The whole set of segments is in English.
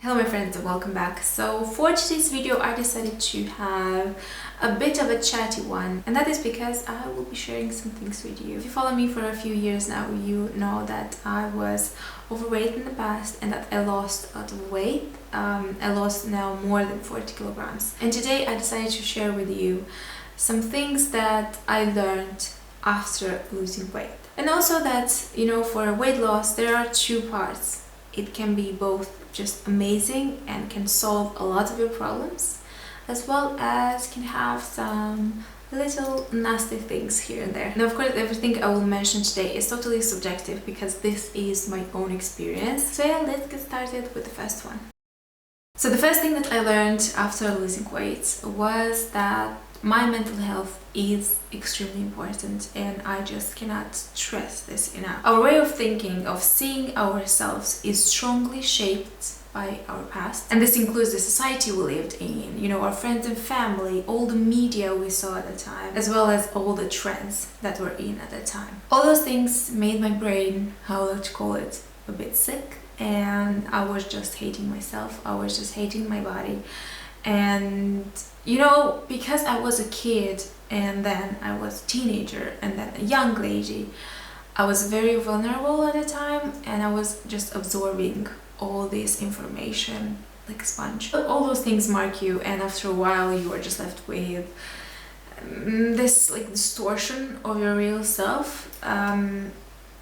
Hello my friends and welcome back. So for today's video I decided to have a bit of a chatty one, and that is because I will be sharing some things with you. If you follow me for a few years now, you know that I was overweight in the past and that I lost a lot of weight. I lost now more than 40 kilograms, and today I decided to share with you some things that I learned after losing weight. And also that, for weight loss there are two parts. It can be both just amazing and can solve a lot of your problems, as well as can have some little nasty things here and there. And of course everything I will mention today is totally subjective because this is my own experience. So yeah, let's get started with the first one. So the first thing that I learned after losing weight was that my mental health is extremely important, and I just cannot stress this enough. Our way of thinking, of seeing ourselves, is strongly shaped by our past, and this includes the society we lived in, our friends and family, all the media we saw at the time, as well as all the trends that were in at the time. All those things made my brain, how to call it, a bit sick, and I was just hating myself. I was just hating my body. And because I was a kid and then I was a teenager and then a young lady, I was very vulnerable at the time, and I was just absorbing all this information like a sponge. All those things mark you, and after a while you are just left with this like distortion of your real self, and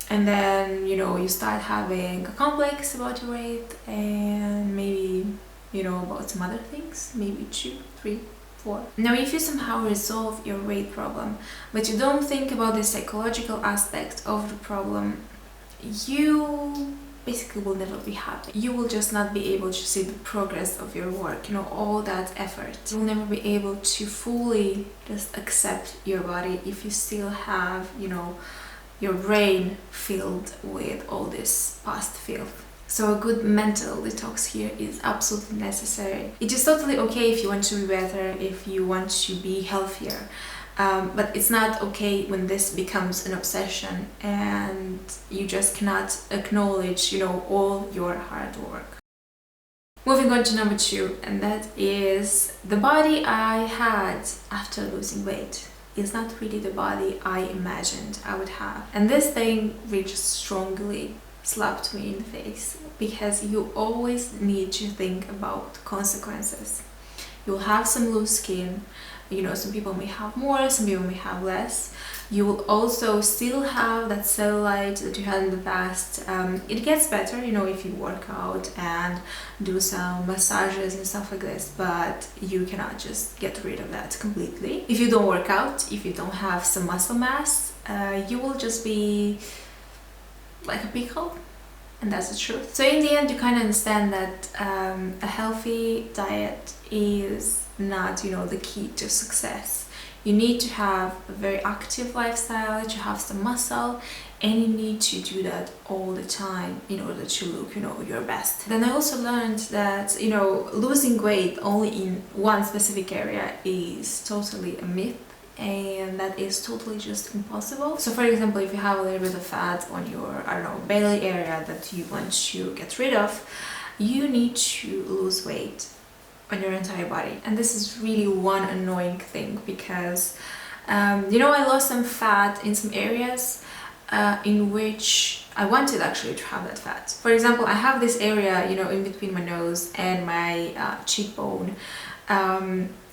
then you start having a complex about your weight, and maybe about some other things, maybe 2, 3, 4. Now, if you somehow resolve your weight problem, but you don't think about the psychological aspect of the problem, you basically will never be happy. You will just not be able to see the progress of your work, all that effort. You will never be able to fully just accept your body if you still have, your brain filled with all this past filth. So a good mental detox here is absolutely necessary. It is totally okay if you want to be better, if you want to be healthier, but it's not okay when this becomes an obsession and you just cannot acknowledge, all your hard work. Moving on to number 2, and that is the body I had after losing weight is not really the body I imagined I would have. And this thing really strongly slapped me in the face, because you always need to think about consequences. You'll have some loose skin, some people may have more, some people may have less. You will also still have that cellulite that you had in the past. It gets better, if you work out and do some massages and stuff like this, but you cannot just get rid of that completely. If you don't work out, if you don't have some muscle mass, you will just be like a pickle, and that's the truth. So in the end, you kind of understand that a healthy diet is not, the key to success. You need to have a very active lifestyle, to have some muscle, and you need to do that all the time in order to look, your best. Then I also learned that, losing weight only in one specific area is totally a myth, and that is totally just impossible. So for example, if you have a little bit of fat on your, belly area that you want to get rid of, you need to lose weight on your entire body. And this is really one annoying thing, because I lost some fat in some areas in which I wanted actually to have that fat. For example, I have this area, in between my nose and my cheekbone,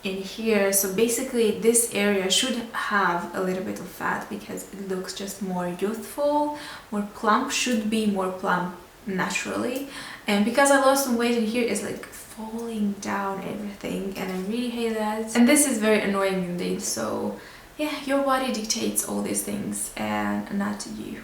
in here. So basically this area should have a little bit of fat because it looks just more youthful, more plump, should be more plump naturally. And because I lost some weight in here, it's like falling down everything, and I really hate that. And this is very annoying indeed. So yeah, your body dictates all these things and not you.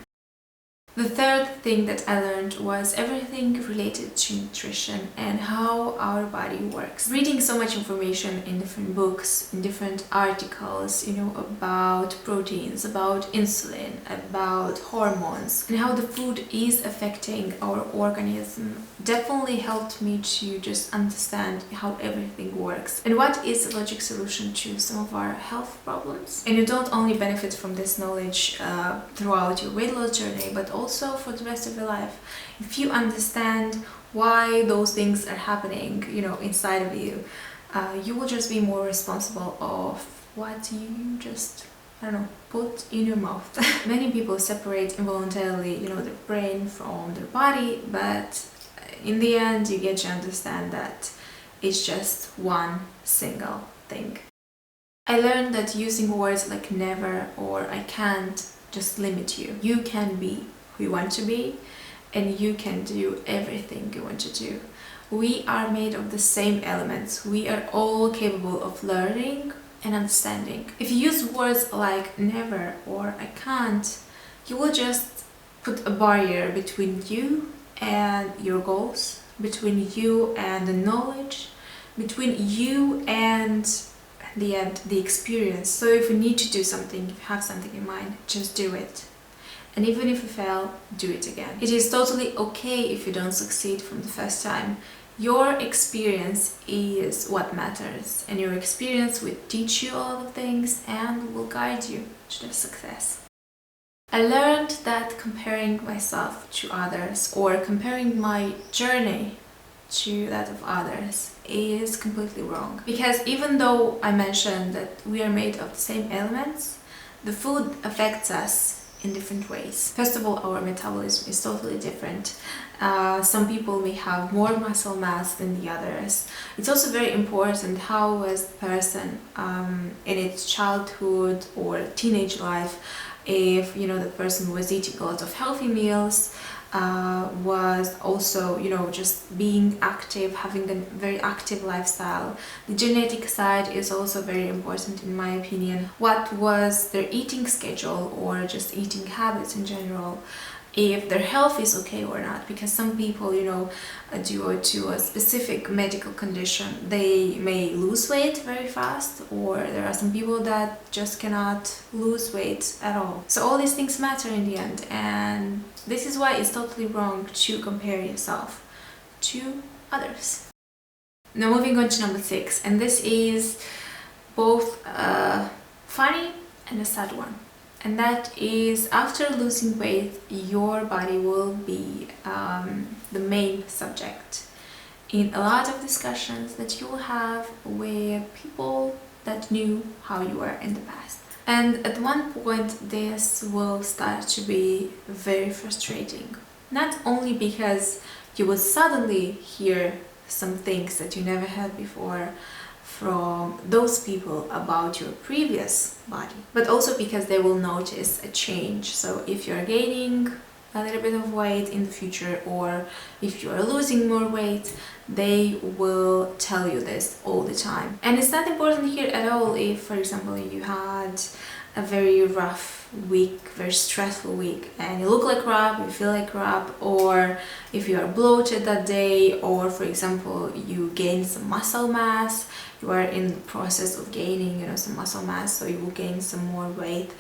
The third thing that I learned was everything related to nutrition and how our body works. Reading so much information in different books, in different articles, about proteins, about insulin, about hormones, and how the food is affecting our organism definitely helped me to just understand how everything works and what is the logic solution to some of our health problems. And you don't only benefit from this knowledge throughout your weight loss journey, but also for the rest of your life. If you understand why those things are happening, you know, inside of you, you will just be more responsible of what you just, I don't know, put in your mouth. Many people separate involuntarily, you know, their brain from their body, but in the end you get to understand that it's just one single thing. I learned that using words like never or I can't just limit you. You can be who you want to be, and you can do everything you want to do. We are made of the same elements. We are all capable of learning and understanding. If you use words like never or I can't, you will just put a barrier between you and your goals, between you and the knowledge, between you and the experience. So if you need to do something, if you have something in mind, just do it. And even if you fail, do it again. It is totally okay if you don't succeed from the first time. Your experience is what matters, and your experience will teach you a lot of things and will guide you to the success. I learned that comparing myself to others or comparing my journey to that of others is completely wrong. Because even though I mentioned that we are made of the same elements, the food affects us in different ways. First of all, our metabolism is totally different. Some people may have more muscle mass than the others. It's also very important how was the person in its childhood or teenage life, if you know the person was eating a lot of healthy meals, was also, you know, just being active, having a very active lifestyle. The genetic side is also very important in my opinion. What was their eating schedule or just eating habits in general, if their health is okay or not, because some people, you know, due to a specific medical condition, they may lose weight very fast, or there are some people that just cannot lose weight at all. So all these things matter in the end, and this is why it's totally wrong to compare yourself to others. Now moving on to number 6, and this is both a funny and a sad one. And that is, after losing weight, your body will be the main subject in a lot of discussions that you will have with people that knew how you were in the past. And at one point, this will start to be very frustrating. Not only because you will suddenly hear some things that you never heard before from those people about your previous body, but also because they will notice a change. So if you're gaining a little bit of weight in the future, or if you are losing more weight, they will tell you this all the time. And it's not important here at all if, for example, you had a very rough week, very stressful week, and you look like crap, you feel like crap, or if you are bloated that day, or for example you gain some muscle mass, you are in the process of gaining, you know, some muscle mass, so you will gain some more weight.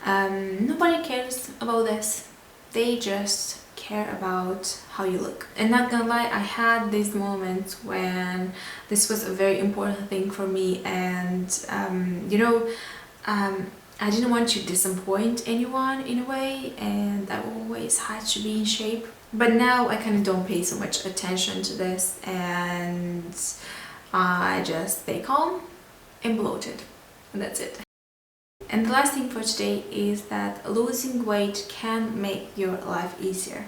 Nobody cares about this. They just care about how you look. And not gonna lie, I had these moments when this was a very important thing for me, and I didn't want to disappoint anyone in a way, and I always had to be in shape. But now I kind of don't pay so much attention to this, and I just stay calm and bloated, and that's it. And the last thing for today is that losing weight can make your life easier,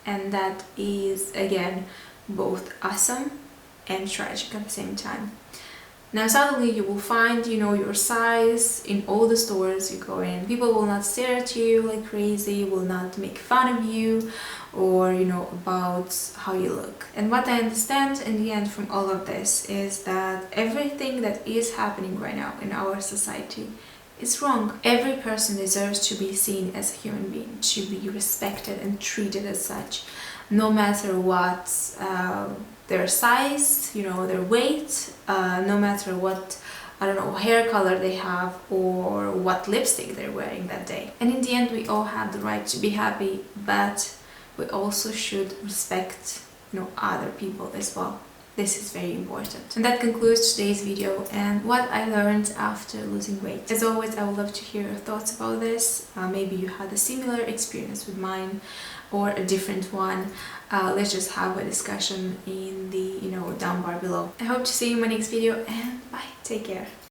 and that is again both awesome and tragic at the same time. Now suddenly you will find, you know, your size in all the stores you go in. People will not stare at you like crazy, will not make fun of you, or, you know, about how you look. And what I understand in the end from all of this is that everything that is happening right now in our society is wrong. Every person deserves to be seen as a human being, to be respected and treated as such, no matter what their size, you know, their weight, no matter what, I don't know, hair color they have, or what lipstick they're wearing that day. And in the end, we all have the right to be happy, but we also should respect, you know, other people as well. this is very important. And that concludes today's video and what I learned after losing weight. As always, I would love to hear your thoughts about this. Maybe you had a similar experience with mine or a different one. Let's just have a discussion in the down bar below. I hope to see you in my next video, and bye, take care.